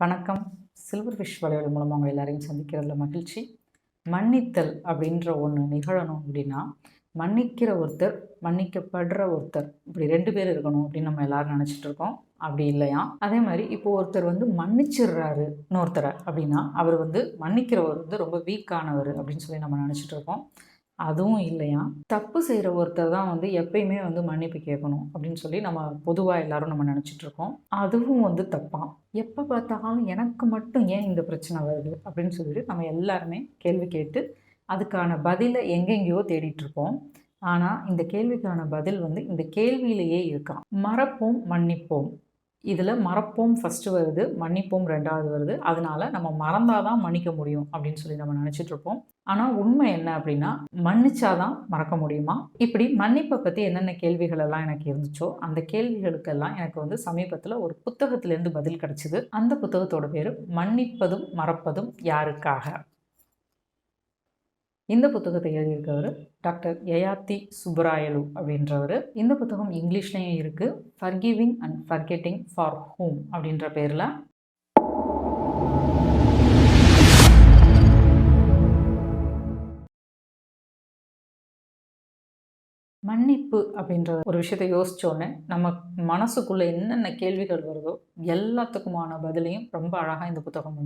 வணக்கம். Silver fish வலைவலி மூலமாக உங்கள் எல்லாரையும் சந்திக்கிறதுல மகிழ்ச்சி. மன்னித்தல் அப்படின்ற ஒன்று நிகழணும் அப்படின்னா, மன்னிக்கிற ஒருத்தர், மன்னிக்கப்படுற ஒருத்தர், இப்படி 2 பேர் இருக்கணும் அப்படின்னு நம்ம எல்லாரும் நினச்சிட்டு இருக்கோம். அப்படி இல்லையாம். அதே மாதிரி இப்போ ஒருத்தர் மன்னிச்சிடுறாரு இன்னொருத்தரை அப்படின்னா, அவர் மன்னிக்கிறவர் ரொம்ப வீக்கானவர் அப்படின்னு சொல்லி நம்ம நினச்சிட்டு இருக்கோம். அதுவும் இல்லையாம். தப்பு செய்கிற ஒருத்தர் தான் எப்பயுமே மன்னிப்பு கேட்கணும் அப்படின்னு சொல்லி நம்ம பொதுவாக எல்லாரும் நம்ம நினச்சிட்டு இருக்கோம். அதுவும் தப்பாம். எப்போ பார்த்தாலும் எனக்கு மட்டும் ஏன் இந்த பிரச்சனை வருது அப்படின்னு சொல்லிட்டு நம்ம எல்லாருமே கேள்வி கேட்டு அதுக்கான பதிலை எங்கெங்கேயோ தேடிட்டு இருப்போம். ஆனால் இந்த கேள்விக்கான பதில் இந்த கேள்வியிலேயே இருக்காம். மறப்போம், மன்னிப்போம். இதில் மறப்போம் ஃபஸ்ட்டு வருது, மன்னிப்போம் 2வது வருது. அதனால நம்ம மறந்தால் தான் மன்னிக்க முடியும் அப்படின்னு சொல்லி நம்ம நினச்சிட்டு இருப்போம். ஆனால் உண்மை என்ன அப்படின்னா, மன்னிச்சாதான் மறக்க முடியுமா? இப்படி மன்னிப்பை பற்றி என்னென்ன கேள்விகள் எல்லாம் எனக்கு இருந்துச்சோ, அந்த கேள்விகளுக்கெல்லாம் எனக்கு சமீபத்தில் ஒரு புத்தகத்திலேருந்து பதில் கிடச்சிது. அந்த புத்தகத்தோட பேர் மன்னிப்பதும் மறப்பதும் யாருக்காக. இந்த புத்தகத்தை எழுதியிருக்கவர் டாக்டர் யயாத்தி சுப்பராயலு அப்படின்றவர். இந்த புத்தகம் இங்கிலீஷ்லேயும் இருக்குது. ஃபர்கிவிங் அண்ட் ஃபர்கெட்டிங் ஃபார் ஹூம் அப்படின்ற பேரில். மன்னிப்பு அப்படின்ற ஒரு விஷயத்தை யோசித்தோன்னே நம்ம மனசுக்குள்ளே என்னென்ன கேள்விகள் வருதோ எல்லாத்துக்குமான பதிலையும் ரொம்ப அழகாக இந்த புத்தகம்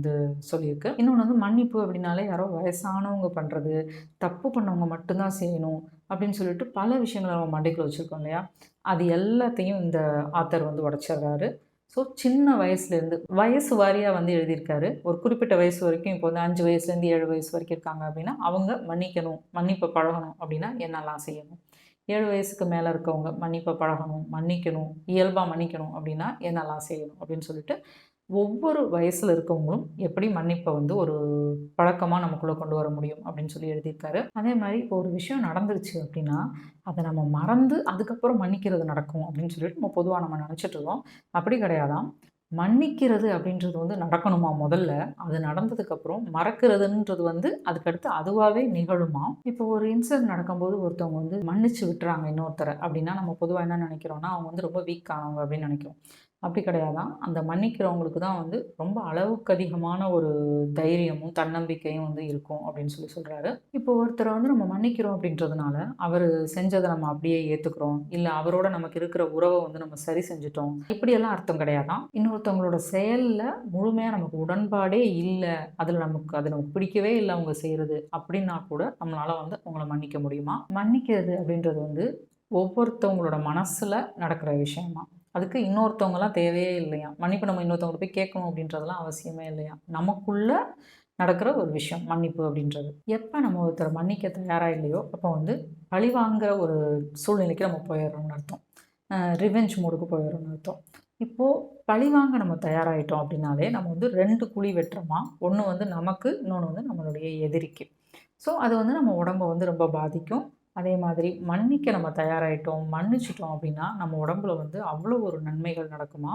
சொல்லியிருக்கு. இன்னொன்று மன்னிப்பு அப்படின்னாலே யாரோ வயசானவங்க பண்ணுறது, தப்பு பண்ணவங்க மட்டும்தான் செய்யணும் அப்படின்னு சொல்லிட்டு பல விஷயங்களை நம்ம மண்டைக்குள்ள வச்சுருக்கோம் இல்லையா? அது எல்லாத்தையும் இந்த ஆத்தர் உடைச்சிடுறாரு. ஸோ சின்ன வயசுலேருந்து வயசு வாரியாக எழுதியிருக்காரு. ஒரு குறிப்பிட்ட வயசு வரைக்கும் இப்போ 5 வயசுலேருந்து 7 வயசு வரைக்கும் இருக்காங்க அப்படின்னா அவங்க மன்னிக்கணும், மன்னிப்பை பழகணும் அப்படின்னா என்னெல்லாம் செய்யணும். 7 வயசுக்கு மேலே இருக்கவங்க மன்னிப்பை பழகணும், மன்னிக்கணும், இயல்பாக மன்னிக்கணும் அப்படின்னா என்னெல்லாம் செய்யணும் அப்படின்னு சொல்லிட்டு ஒவ்வொரு வயசில் இருக்கவங்களும் எப்படி மன்னிப்பை ஒரு பழக்கமாக நமக்குள்ளே கொண்டு வர முடியும் அப்படின்னு சொல்லி எழுதியிருக்காரு. அதே மாதிரி இப்போ ஒரு விஷயம் நடந்துருச்சு அப்படின்னா அதை நம்ம மறந்து அதுக்கப்புறம் மன்னிக்கிறது நடக்கும் அப்படின்னு சொல்லிட்டு நம்ம பொதுவாக நம்ம நினச்சிட்டு இருக்கோம். அப்படி கிடையாதான். மன்னிக்கிறது அப்படின்றது நடக்கணுமா முதல்ல. அது நடந்ததுக்கப்புறம் மறக்கிறதுன்றது அதுக்கடுத்து அதுவாகவே நிகழுமா. இப்போ ஒரு இன்சிடென்ட் நடக்கும்போது ஒருத்தவங்க மன்னிச்சு விட்டுறாங்க இன்னொருத்தரை அப்படின்னா நம்ம பொதுவாக என்ன நினைக்கிறோன்னா அவங்க ரொம்ப வீக் ஆனவங்க அப்படின்னு நினைக்கிறோம். அப்படி கிடையாதான். அந்த மன்னிக்கிறவங்களுக்கு தான் ரொம்ப அளவுக்கு அதிகமான ஒரு தைரியமும் தன்னம்பிக்கையும் இருக்கும் அப்படின்னு சொல்லி சொல்கிறாரு. இப்போ ஒருத்தரை நம்ம மன்னிக்கிறோம் அப்படின்றதுனால அவர் செஞ்சதை நம்ம அப்படியே ஏற்றுக்கிறோம், இல்லை அவரோட நமக்கு இருக்கிற உறவை நம்ம சரி செஞ்சுட்டோம், இப்படியெல்லாம் அர்த்தம் கிடையாதான். இன்னொருத்தவங்களோட செயலில் முழுமையாக நமக்கு உடன்பாடே இல்லை, அது நமக்கு பிடிக்கவே இல்லை அவங்க செய்கிறது அப்படின்னா கூட நம்மளால் அவங்கள மன்னிக்க முடியுமா? மன்னிக்கிறது அப்படின்றது ஒவ்வொருத்தவங்களோட மனசில் நடக்கிற விஷயமா. அதுக்கு இன்னொருத்தவங்கலாம் தேவையே இல்லையா. மன்னிப்பு நம்ம இன்னொருத்தவங்க போய் கேட்கணும் அப்படின்றதெல்லாம் அவசியமே இல்லையா. நமக்குள்ள நடக்கிற ஒரு விஷயம் மன்னிப்பு அப்படின்றது. எப்போ நம்ம ஒருத்தரை மன்னிக்க தயாராக இல்லையோ அப்போ பழிவாங்கிற ஒரு சூழ்நிலைக்கு நம்ம போயிடுறோம்னு அர்த்தம். ரிவெஞ்ச் மூடுக்கு போயிடுறோம்னு அர்த்தம். இப்போது பழிவாங்க நம்ம தயாராகிட்டோம் அப்படின்னாலே நம்ம 2 குழி வெட்டுறோமா. ஒன்று நமக்கு, இன்னொன்று நம்மளுடைய எதிரிக்கு. ஸோ அது நம்ம உடம்பை ரொம்ப பாதிக்கும். அதே மாதிரி மன்னிக்க நம்ம தயாராகிட்டோம், மன்னிச்சிட்டோம் அப்படின்னா நம்ம உடம்புல அவ்வளோ ஒரு நன்மைகள் நடக்குமா.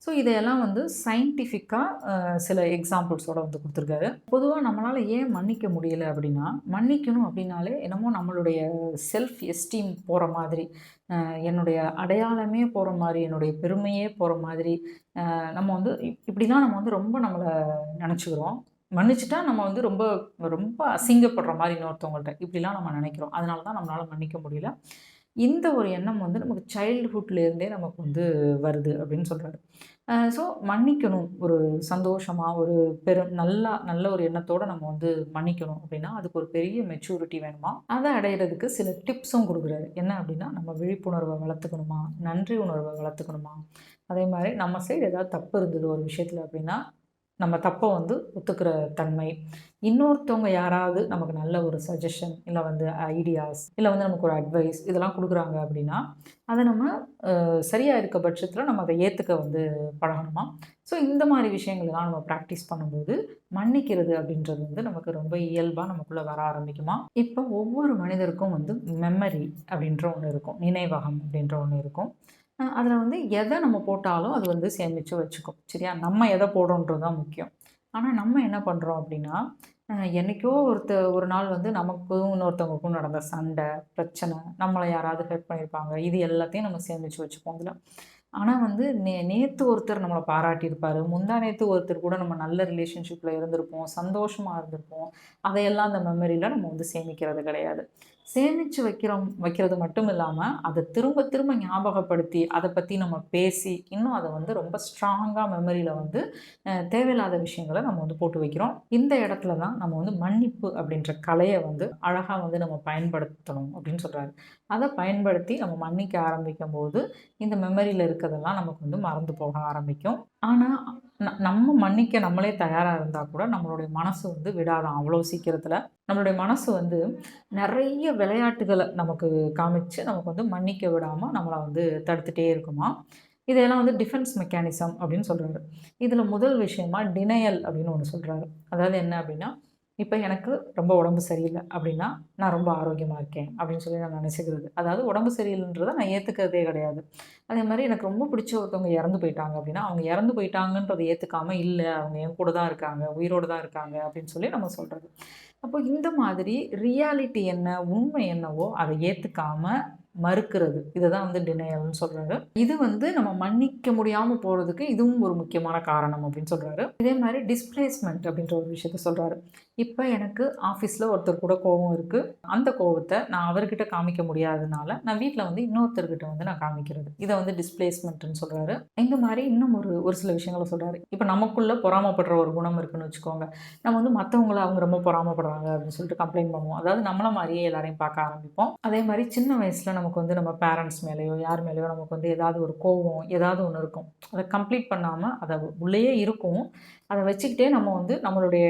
ஸோ இதையெல்லாம் சயின்டிஃபிக்காக சில எக்ஸாம்பிள்ஸோடு கொடுத்துருக்காரு. பொதுவாக நம்மளால் ஏன் மன்னிக்க முடியல அப்படின்னா, மன்னிக்கணும் அப்படின்னாலே என்னமோ நம்மளுடைய செல்ஃப் எஸ்டீம் போகிற மாதிரி, என்னுடைய அடையாளமே போகிற மாதிரி, என்னுடைய பெருமையே போகிற மாதிரி நம்ம இப்படிலாம் நம்ம ரொம்ப நம்மளை நினச்சிக்கிறோம். மன்னிச்சுட்டா நம்ம ரொம்ப ரொம்ப அசிங்கப்படுற மாதிரி இன்னொருத்தவங்கள்ட்ட இப்படிலாம் நம்ம நினைக்கிறோம். அதனால தான் நம்மளால் மன்னிக்க முடியல. இந்த ஒரு எண்ணம் நமக்கு சைல்டுஹுட்லேருந்தே நமக்கு வருது அப்படின்னு சொல்கிறாரு. ஸோ மன்னிக்கணும், ஒரு சந்தோஷமாக ஒரு நல்ல ஒரு எண்ணத்தோடு நம்ம மன்னிக்கணும் அப்படின்னா அதுக்கு ஒரு பெரிய மெச்சூரிட்டி வேணுமா. அதை அடையிறதுக்கு சில டிப்ஸும் கொடுக்குறாரு. என்ன அப்படின்னா, நம்ம விழிப்புணர்வை வளர்த்துக்கணுமா, நன்றி உணர்வை வளர்த்துக்கணுமா. அதே மாதிரி நம்ம சைடு ஏதாவது தப்பு இருந்தது ஒரு விஷயத்தில் அப்படின்னா நம்ம தப்பை ஒத்துக்கிற தன்மை. இன்னொருத்தவங்க யாராவது நமக்கு நல்ல ஒரு சஜஷன் இல்லை ஐடியாஸ் இல்லை நமக்கு ஒரு அட்வைஸ் இதெல்லாம் கொடுக்குறாங்க அப்படின்னா அதை நம்ம சரியாக இருக்க பட்சத்தில் நம்ம அதை ஏற்றுக்க பழகணுமா. ஸோ இந்த மாதிரி விஷயங்கள்லாம் நம்ம ப்ராக்டிஸ் பண்ணும்போது மன்னிக்கிறது அப்படின்றது நமக்கு ரொம்ப இயல்பாக நமக்குள்ளே வர ஆரம்பிக்குமா. இப்போ ஒவ்வொரு மனிதருக்கும் மெமரி அப்படின்ற ஒன்று இருக்கும், நினைவகம் அப்படின்ற ஒன்று இருக்கும். அதில் எதை நம்ம போட்டாலும் அது சேமித்து வச்சுக்கும். சரியா? நம்ம எதை போடுறோன்றது தான் முக்கியம். ஆனால் நம்ம என்ன பண்ணுறோம் அப்படின்னா, என்றைக்கோ ஒரு நாள் நமக்கும் இன்னொருத்தவங்களுக்கும் நடந்த சண்டை, பிரச்சனை, நம்மளை யாராவது ஹெல்ப் பண்ணியிருப்பாங்க, இது எல்லாத்தையும் நம்ம சேமித்து வச்சுப்போம் அதில். ஆனால் வந்து நேற்று ஒருத்தர் நம்மளை பாராட்டியிருப்பார், முந்தா நேற்று ஒருத்தர் கூட நம்ம நல்ல ரிலேஷன்ஷிப்பில் இருந்திருப்போம், சந்தோஷமாக இருந்திருப்போம். அதையெல்லாம் அந்த மெமரியில் நம்ம வந்து சேமிக்கிறது கிடையாது. சேமித்து வைக்கிறது மட்டும் இல்லாமல் அதை திரும்ப திரும்ப ஞாபகப்படுத்தி அதை பற்றி நம்ம பேசி இன்னும் அதை வந்து ரொம்ப ஸ்ட்ராங்காக மெமரியில் வந்து தேவையில்லாத விஷயங்களை நம்ம வந்து போட்டு வைக்கிறோம். இந்த இடத்துல தான் நம்ம வந்து மன்னிப்பு அப்படின்ற கலையை வந்து அழகாக வந்து நம்ம பயன்படுத்தணும் அப்படின்னு சொல்கிறாரு. அதை பயன்படுத்தி நம்ம மன்னிக்க ஆரம்பிக்கும் போது இந்த மெமரியில் இருக்கிறதெல்லாம் நமக்கு வந்து மறந்து போக ஆரம்பிக்கும். ஆனால் நம்ம மன்னிக்க நம்மளே தயாராக இருந்தால் கூட நம்மளுடைய மனசு வந்து விடாதான் அவ்வளோ சீக்கிரத்தில். நம்மளுடைய மனசு வந்து நிறைய விளையாட்டுகளை நமக்கு காமிச்சு நமக்கு வந்து மன்னிக்க விடாமல் நம்மளை வந்து தடுத்துட்டே இருக்குமா. இதையெல்லாம் வந்து டிஃபென்ஸ் மெக்கானிசம் அப்படின்னு சொல்கிறாரு. இதில் முதல் விஷயமா டினையல் அப்படின்னு ஒன்று சொல்கிறாரு. அதாவது என்ன அப்படின்னா, இப்போ எனக்கு ரொம்ப உடம்பு சரியில்லை அப்படின்னா நான் ரொம்ப ஆரோக்கியமாக இருக்கேன் அப்படின்னு சொல்லி நான் நினச்சிக்கிறது. அதாவது உடம்பு சரியில்லைன்றதை நான் ஏற்றுக்கிறதே கிடையாது. அதே மாதிரி எனக்கு ரொம்ப பிடிச்ச ஒருத்தவங்க இறந்து போயிட்டாங்க அப்படின்னா அவங்க இறந்து போயிட்டாங்கன்றதை ஏற்றுக்காமல் இல்லை அவங்க என் கூட தான் இருக்காங்க, உயிரோடு தான் இருக்காங்க அப்படின்னு சொல்லி நம்ம சொல்கிறது. அப்போ இந்த மாதிரி ரியாலிட்டி என்ன, உண்மை என்னவோ அதை ஏற்றுக்காமல் மறுக்கிறது, இதை தான் வந்து டினையல்னு சொல்கிறாரு. இது வந்து நம்ம மன்னிக்க முடியாமல் போகிறதுக்கு இதுவும் ஒரு முக்கியமான காரணம் அப்படின்னு சொல்கிறாரு. இதே மாதிரி டிஸ்பிளேஸ்மெண்ட் அப்படின்ற ஒரு விஷயத்த சொல்கிறாரு. இப்போ எனக்கு ஆஃபீஸில் ஒருத்தர் கூட கோபம் இருக்குது, அந்த கோபத்தை நான் அவர்கிட்ட காமிக்க முடியாததுனால நான் வீட்டில் வந்து இன்னொருத்தர்கிட்ட வந்து நான் காமிக்கிறது, இதை வந்து டிஸ்பிளேஸ்மெண்ட்னு சொல்கிறாரு. இந்த மாதிரி இன்னும் ஒரு சில விஷயங்களை சொல்கிறாரு. இப்போ நமக்குள்ளே பொறாமப்படுற ஒரு குணம் இருக்குன்னு வச்சுக்கோங்க. நம்ம வந்து மற்றவங்கள அவங்க ரொம்ப பொறாமப்படுறாங்க அப்படின்னு சொல்லிட்டு கம்ப்ளைண்ட் பண்ணுவோம். அதாவது நம்மள மாதிரியே எல்லாரையும் பார்க்க ஆரம்பிப்போம். அதே மாதிரி சின்ன வயசில் நமக்கு வந்து நம்ம பேரண்ட்ஸ் மேலேயோ யார் மேலேயோ நமக்கு வந்து ஏதாவது ஒரு கோவம் ஏதாவது ஒன்று இருக்கும். அதை கம்ப்ளீட் பண்ணாமல் அதை உள்ளேயே இருக்கும். அதை வச்சுக்கிட்டே நம்ம வந்து நம்மளுடைய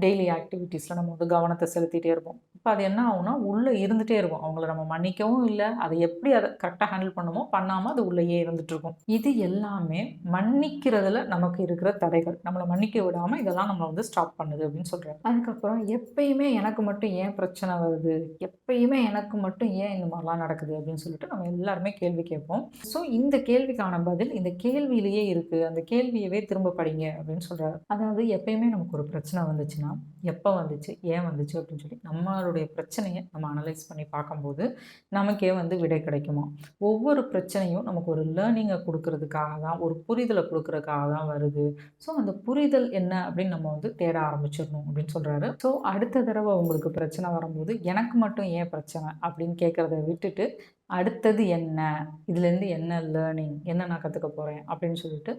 டெய்லி ஆக்டிவிட்டீஸில் நம்ம வந்து கவனத்தை செலுத்திகிட்டே இருப்போம். இப்போ அது என்ன ஆகும்னா உள்ளே இருந்துகிட்டே இருக்கும். அவங்கள நம்ம மன்னிக்கவும் இல்லை, அதை எப்படி அதை கரெக்டாக ஹேண்டில் பண்ணுமோ பண்ணாமல் அது உள்ளேயே இருந்துகிட்ருக்கும். இது எல்லாமே மன்னிக்கிறதுல நமக்கு இருக்கிற தடைகள். நம்மளை மன்னிக்க விடாமல் இதெல்லாம் நம்மளை வந்து ஸ்டாப் பண்ணுது அப்படின்னு சொல்கிறாங்க. அதுக்கப்புறம் எப்பயுமே எனக்கு மட்டும் ஏன் பிரச்சனை வருது, எப்பயுமே எனக்கு மட்டும் ஏன் இந்த மாதிரிலாம் நடக்குது அப்படின்னு சொல்லிட்டு நம்ம எல்லாருமே கேள்வி கேட்போம். ஸோ இந்த கேள்விக்கான பதில் இந்த கேள்வியிலேயே இருக்குது. அந்த கேள்வியவே திரும்ப படிங்க அப்படின்னு சொல்கிறாங்க. அதாவது எப்பயுமே நமக்கு ஒரு பிரச்சனை வந்துச்சுன்னா எப்போ வந்துச்சு, ஏன் வந்துச்சு அப்படின்னு சொல்லி நம்மளுடைய பிரச்சனையை நம்ம அனலைஸ் பண்ணி பார்க்கும்போது நமக்கே வந்து விடை கிடைக்குமா. ஒவ்வொரு பிரச்சனையும் நமக்கு ஒரு லேர்னிங்கை கொடுக்கறதுக்காக தான், ஒரு புரிதலை கொடுக்கறதுக்காக தான் வருது. ஸோ அந்த புரிதல் என்ன அப்படின்னு நம்ம வந்து தேட ஆரம்பிச்சிடணும் அப்படின்னு சொல்கிறாரு. ஸோ அடுத்த தடவை உங்களுக்கு பிரச்சனை வரும்போது எனக்கு மட்டும் ஏன் பிரச்சனை அப்படின்னு கேட்குறத விட்டுட்டு அடுத்தது என்ன, இதுலேருந்து என்ன லேர்னிங், என்ன நான் கற்றுக்க போகிறேன் அப்படின்னு சொல்லிட்டு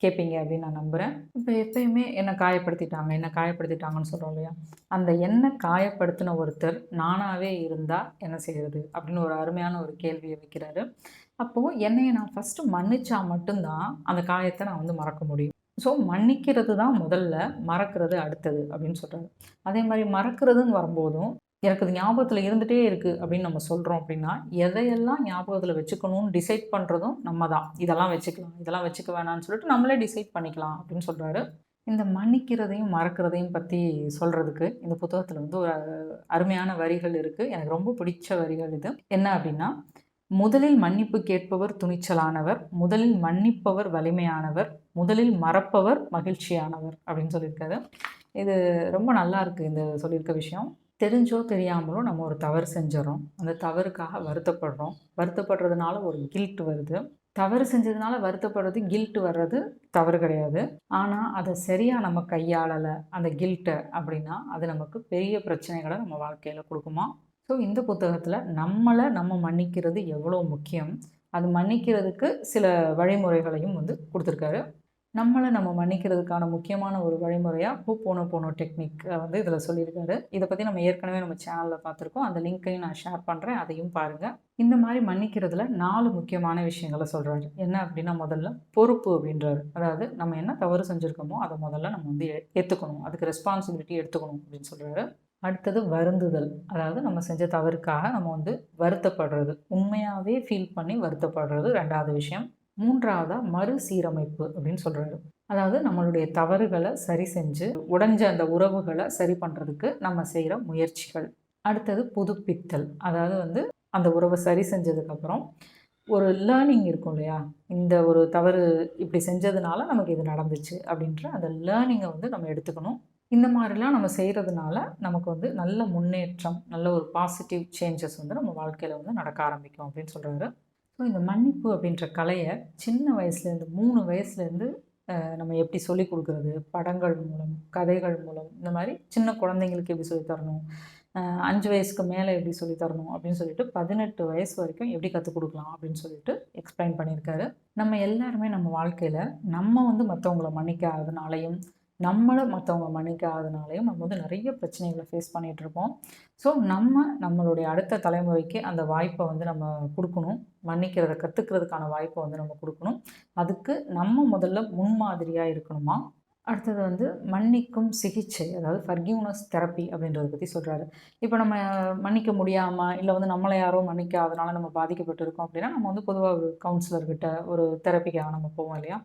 கேட்பீங்க அப்படின்னு நான் நம்புகிறேன். இப்போ எப்பயுமே என்னை காயப்படுத்திட்டாங்கன்னு சொல்கிறோம் இல்லையா, அந்த என்னை காயப்படுத்தின ஒருத்தர் நானாகவே இருந்தால் என்ன செய்கிறது அப்படின்னு ஒரு அருமையான ஒரு கேள்வியை வைக்கிறாரு. அப்போது என்னையை நான் ஃபஸ்ட்டு மன்னிச்சா மட்டும்தான் அந்த காயத்தை நான் வந்து மறக்க முடியும். ஸோ மன்னிக்கிறது தான் முதல்ல, மறக்கிறது அடுத்தது அப்படின்னு சொல்கிறாரு. அதே மாதிரி மறக்கிறதுன்னு வரும்போதும் எனக்கு அது ஞாபகத்தில் இருந்துகிட்டே இருக்குது அப்படின்னு நம்ம சொல்கிறோம் அப்படின்னா எதையெல்லாம் ஞாபகத்தில் வச்சுக்கணும்னு டிசைட் பண்ணுறதும் நம்ம தான். இதெல்லாம் வச்சுக்கலாம், இதெல்லாம் வச்சுக்க வேணாம்னு சொல்லிட்டு நம்மளே டிசைட் பண்ணிக்கலாம் அப்படின்னு சொல்கிறாரு. இந்த மன்னிக்கிறதையும் மறக்கிறதையும் பற்றி சொல்கிறதுக்கு இந்த புத்தகத்தில் வந்து ஒரு அருமையான வரிகள் இருக்குது. எனக்கு ரொம்ப பிடிச்ச வரிகள் இது. என்ன அப்படின்னா, முதலில் மன்னிப்பு கேட்பவர் துணிச்சலானவர், முதலில் மன்னிப்பவர் வலிமையானவர், முதலில் மறப்பவர் மகிழ்ச்சியானவர் அப்படின்னு சொல்லியிருக்காரு. இது ரொம்ப நல்லா இருக்குது இந்த சொல்லியிருக்க விஷயம். தெரிஞ்சோ தெரியாமலோ நம்ம ஒரு தவறு செஞ்சிடறோம், அந்த தவறுக்காக வருத்தப்படுறோம், வருத்தப்படுறதுனால ஒரு கில்ட் வருது. தவறு செஞ்சதுனால வருத்தப்படுறது, கில்ட் வர்றது தவறு கிடையாது. ஆனால் அதை சரியாக நம்ம கையாளலை அந்த கில்ட்டை அப்படின்னா அது நமக்கு பெரிய பிரச்சனைகளை நம்ம வாழ்க்கையில் கொடுக்குமா. ஸோ இந்த புத்தகத்தில் நம்மளை நம்ம மன்னிக்கிறது எவ்வளோ முக்கியம், அது மன்னிக்கிறதுக்கு சில வழிமுறைகளையும் வந்து கொடுத்துருக்காரு. நம்மளை நம்ம மன்னிக்கிறதுக்கான முக்கியமான ஒரு வழிமுறையாக ஹோப்போனோபோனோ டெக்னிக் வந்து இதில் சொல்லியிருக்காரு. இதை பற்றி நம்ம ஏற்கனவே நம்ம சேனலில் பார்த்துருக்கோம். அந்த லிங்க்கையும் நான் ஷேர் பண்ணுறேன், அதையும் பாருங்கள். இந்த மாதிரி மன்னிக்கிறதுல 4 முக்கியமான விஷயங்களை சொல்கிறாரு. என்ன அப்படின்னா, முதல்ல பொறுப்பு அப்படின்றாரு. அதாவது நம்ம என்ன தவறு செஞ்சுருக்கோமோ அதை முதல்ல நம்ம வந்து ஏற்றுக்கணும், அதுக்கு ரெஸ்பான்சிபிலிட்டி எடுத்துக்கணும் அப்படின்னு சொல்கிறாரு. அடுத்தது வருந்துதல். அதாவது நம்ம செஞ்ச தவறுக்காக நம்ம வந்து வருத்தப்படுறது, உண்மையாகவே ஃபீல் பண்ணி வருத்தப்படுறது 2வது விஷயம். 3வதாக மறுசீரமைப்பு அப்படின்னு சொல்கிறாரு. அதாவது நம்மளுடைய தவறுகளை சரி செஞ்சு உடைஞ்ச அந்த உறவுகளை சரி பண்ணுறதுக்கு நம்ம செய்கிற முயற்சிகள். அடுத்தது புதுப்பித்தல். அதாவது வந்து அந்த உறவை சரி செஞ்சதுக்கப்புறம் ஒரு லேர்னிங் இருக்கும் இல்லையா, இந்த ஒரு தவறு இப்படி செஞ்சதுனால நமக்கு இது நடந்துச்சு அப்படின்ற அந்த லேர்னிங்கை வந்து நம்ம எடுத்துக்கணும். இந்த மாதிரிலாம் நம்ம செய்கிறதுனால நமக்கு வந்து நல்ல முன்னேற்றம், நல்ல ஒரு பாசிட்டிவ் சேஞ்சஸ் வந்து நம்ம வாழ்க்கையில் வந்து நடக்க ஆரம்பிக்கும் அப்படின்னு சொல்கிறாரு. ஸோ ஸோ இந்த மன்னிப்பு அப்படின்ற கலைய சின்ன வயசுலேருந்து 3 வயசுலேருந்து நம்ம எப்படி சொல்லிக் குடுக்குறது? படங்கள் மூலம், கதைகள் மூலம் இந்த மாரி சின்ன குழந்தைங்களுக்கு எப்படி சொல்லி தரணும்? 5 வயசுக்கு மேல எப்படி சொல்லி தரணும்? அப்படின்னு சொல்லிட்டு 18 வயசு வரைக்கும் எப்படி கத்துக் குடுக்கலாம்? அப்படின்னு சொல்லிட்டு எக்ஸ்பிளைன் பண்ணியிருக்காரு. நம்ம எல்லாருமே நம்ம வாழ்க்கையில நம்ம வந்து மத்தவங்கள மன்னிக்காதனாலயும், நம்மள மத்தவங்க மன்னிக்காதனாலயும் நம்ம வந்து நெறைய பிரச்சனைகள ஃபேஸ் பண்ணிட்டுருப்போம். ஸோ நம்மளுடைய அடுத்த தலைமுறைக்கு அந்த வாய்ப்ப வந்து நம்ம குடுக்கணும். மன்னிக்கிறத கத்துக்கிறதுக்கான வாய்ப்ப வந்து நம்ம குடுக்கணும். அதுக்கு நம்ம முதல்ல முன்மாதிரியா இருக்கணுமாம். அடுத்தது வந்து மன்னிக்கும் சிகிச்சை, அதாவது ஃபர்கிவ்னஸ் தெரப்பி அப்படின்றத பத்தி சொல்றாரு. இப்ப நம்ம மன்னிக்க முடியாம, இல்ல வந்து நம்மள யாரோ மன்னிக்காதனால நம்ம பாதிக்கப்பட்டிருக்கோம் அப்படின்னா, நம்ம வந்து பொதுவா ஒரு கவுன்சிலர் கிட்ட ஒரு தெரப்பிக்காக நம்ம போவோம் இல்லையா?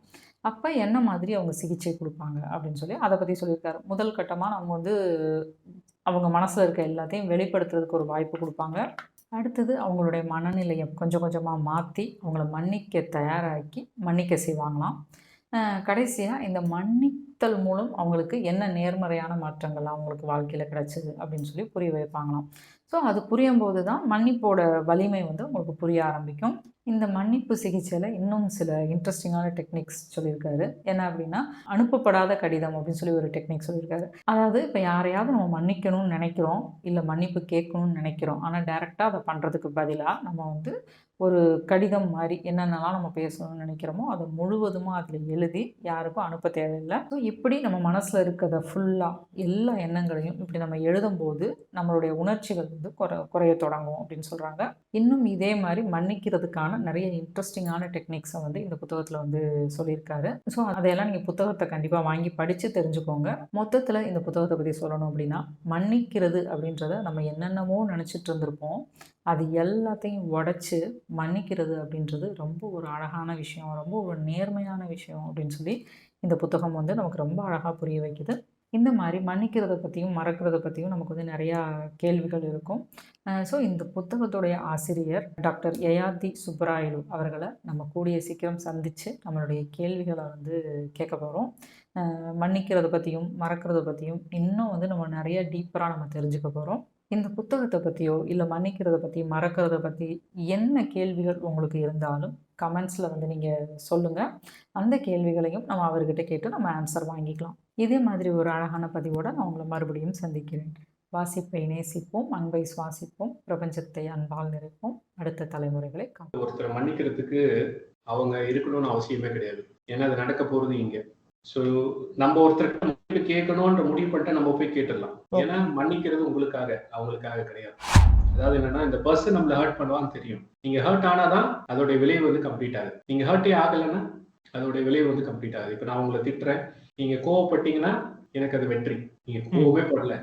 அப்ப என்ன மாதிரி அவங்க சிகிச்சை குடுப்பாங்க அப்படின்னு சொல்லி அத பத்தி சொல்லியிருக்காரு. முதல் கட்டமா நம்ம வந்து அவங்க மனசுல இருக்க எல்லாத்தையும் வெளிப்படுத்துறதுக்கு ஒரு வாய்ப்பு குடுப்பாங்க. அடுத்தது அவங்களுடைய மனநிலைய கொஞ்சம் கொஞ்சமா மாத்தி, அவங்கள மன்னிக்க தயாராக்கி, மன்னிக்க செய்வாங்களாம். கடைசியா இந்த மன்னித்தல் மூலம் அவங்களுக்கு என்ன நேர்மறையான மாற்றங்கள் அவங்களுக்கு வாழ்க்கையில கிடைச்சது அப்படின்னு சொல்லி புரிய வைப்பாங்களாம். ஸோ அது புரியும்போது தான் மன்னிப்போட வலிமை வந்து உங்களுக்கு புரிய ஆரம்பிக்கும். இந்த மன்னிப்பு சிகிச்சையில இன்னும் சில இன்ட்ரஸ்டிங்கான டெக்னிக்ஸ் சொல்லியிருக்காரு. என்ன அப்படின்னா, அனுப்பப்படாத கடிதம் அப்படின்னு சொல்லி ஒரு டெக்னிக் சொல்லியிருக்காரு. அதாவது இப்ப யாரையாவது நம்ம மன்னிக்கணும்னு நெனைக்கிறோம், இல்ல மன்னிப்பு கேட்கணும்னு நெனைக்கிறோம். ஆனா டைரக்ட்டா அத பண்றதுக்கு பதிலா நம்ம வந்து ஒரு கடிதம் மாரி என்னென்னலாம் நம்ம பேசணும்னு நெனைக்கிறோமோ, அத முழுவதுமா அதில எழுதி யாருக்கும் அனுப்ப தேவையில்ல. ஸோ இப்படி நம்ம மனசுல இருக்கிறத ஃபுல்லா எல்லா எண்ணங்களையும் இப்படி நம்ம எழுதும்போது, நம்மளுடைய உணர்ச்சிகள் வந்து குறையத் தொடங்கும் அப்படின்னு சொல்றாங்க. இன்னும் இதே மாரி மன்னிக்கிறதுக்கான நெறைய இன்ட்ரஸ்டிங்கான டெக்னிக்ஸ வந்து இந்த புத்தகத்தில வந்து சொல்லியிருக்காரு. ஸோ அதையெல்லாம் நீங்க புத்தகத்த கண்டிப்பா வாங்கி படிச்சு தெரிஞ்சுக்கோங்க. மொத்தத்தில இந்த புத்தகத்த பத்தி சொல்லணும் அப்படின்னா, மன்னிக்கிறது அப்படின்றத நம்ம என்னென்னமோ நெனைச்சிட்டு இருந்திருப்போம். அது எல்லாத்தையும் உடைச்சு மன்னிக்கிறது அப்படின்றது ரொம்ப ஒரு அழகான விஷயம். ரொம்ப ஒரு நேர்மையான விஷயம் அப்படின்னு சொல்லி இந்த புத்தகம் வந்து நமக்கு ரொம்ப அழகா புரிய வைக்குது. இந்த மாரி மன்னிக்கிறத பத்தியும், மறக்கிறத பத்தியும் நமக்கு வந்து நெறையா கேள்விகள் இருக்கும். ஸோ இந்த புத்தகத்துடைய ஆசிரியர் டாக்டர் யயாதி சுப்பராயலு அவர்கள நம்ம கூடிய சீக்கிரம் சந்திச்சு, நம்மளுடைய கேள்விகள வந்து கேட்க போறோம். மன்னிக்கிறத பத்தியும், மறக்கிறத பத்தியும் இன்னும் வந்து நம்ம நெறைய டீப்பரா நம்ம தெரிஞ்சுக்க போறோம். இந்த புத்தகத்த பத்தியோ, இல்ல மன்னிக்கிறத பத்தி, மறக்கிறத பத்தி என்ன கேள்விகள் உங்களுக்கு இருந்தாலும் கமெண்ட்ஸ்ல வந்து நீங்க சொல்லுங்க. அந்த கேள்விகளையும் நம்ம அவர்கிட்ட கேட்டு நம்ம ஆன்சர் வாங்கிக்கலாம். இதே மாதிரி ஒரு அழகான பதிவோட நான் உங்கள மறுபடியும் சந்திக்கிறேன். வாசிப்பை நேசிப்போம், அன்பை சுவாசிப்போம், பிரபஞ்சத்தை அன்பால் நிறைப்போம், அடுத்த தலைமுறைகளை காப்போம். ஒருத்தரை மன்னிக்கிறதுக்கு அவங்க இருக்கணும்னு அவசியமே கிடையாது. ஏன்னா அது நடக்க போறது இங்க. ஸோ நம்ம ஒருத்தருக்கு மன்னிப்பு கேட்கணும்ன்ற முடிவு பண்ணிட்டு நம்ம போய் கேட்டுடலாம். ஏன்னா மன்னிக்கிறது உங்களுக்காக, அவங்களுக்காக கிடையாது. அதாவது என்னன்னா இந்த பர்சன் நம்மள ஹர்ட் பண்ணுவான்னு தெரியும். நீங்க ஹர்ட் ஆனாதான் அதோட விளைவு வந்து கம்ப்ளீட் ஆகுது. நீங்க ஹர்ட்டே ஆகலைன்னா அதோட விளைவு வந்து கம்ப்ளீட் ஆகுது. இப்ப நான் உங்களை திட்டுறேன், நீங்க கோவப்பட்டீங்கன்னா எனக்கு அது வெற்றி. நீங்க கோவமே படல,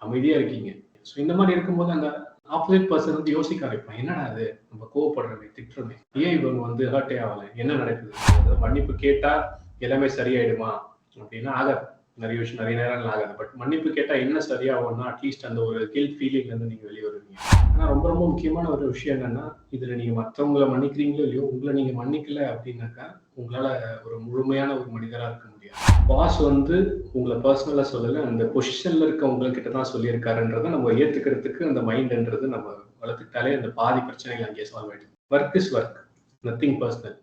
அமைதியா இருக்கீங்க. ஸோ இந்த மாதிரி இருக்கும்போது அந்த ஆப்போசிட் பர்சன் வந்து யோசிக்க ஆரம்பிப்பான். என்னடா அது நம்ம கோவப்படுறோமே, திட்டுறோமே, ஏன் இவங்க வந்து ஹர்ட்டே ஆகலை, என்ன நடக்குது? அதாவது மன்னிப்பு கேட்டா எல்லாமே சரியாயிடுமா அப்படின்னா ஆகாது. நிறைய விஷயம் நிறைய நேரங்கள் ஆகாது. பட் மன்னிப்பு கேட்டா என்ன சரியாகும்னா அட்லீஸ்ட் அந்த ஒரு கில்ட் ஃபீலிங்ல இருந்து நீங்க வெளியே வருவீங்க. ஆனா ரொம்ப ரொம்ப முக்கியமான ஒரு விஷயம் என்னன்னா, இதுல நீங்க மற்றவங்களை மன்னிக்கிறீங்களோ இல்லையோ, உங்களை நீங்க மன்னிக்கல அப்படின்னாக்கா உங்களால ஒரு முழுமையான ஒரு மனிதரா இருக்க முடியாது. பாஸ் வந்து உங்களை பர்சனலா சொல்லல, அந்த பொசிஷன்ல இருக்க உங்ககிட்ட தான் சொல்லியிருக்காருன்றதை நம்ம ஏத்துக்கிறதுக்கு அந்த மைண்ட்ன்றது நம்ம வளர்த்துக்கிட்டாலே அந்த பாதி பிரச்சனைகள் அங்கேயே சால்வ் ஆயிடும். Work is work, nothing personal.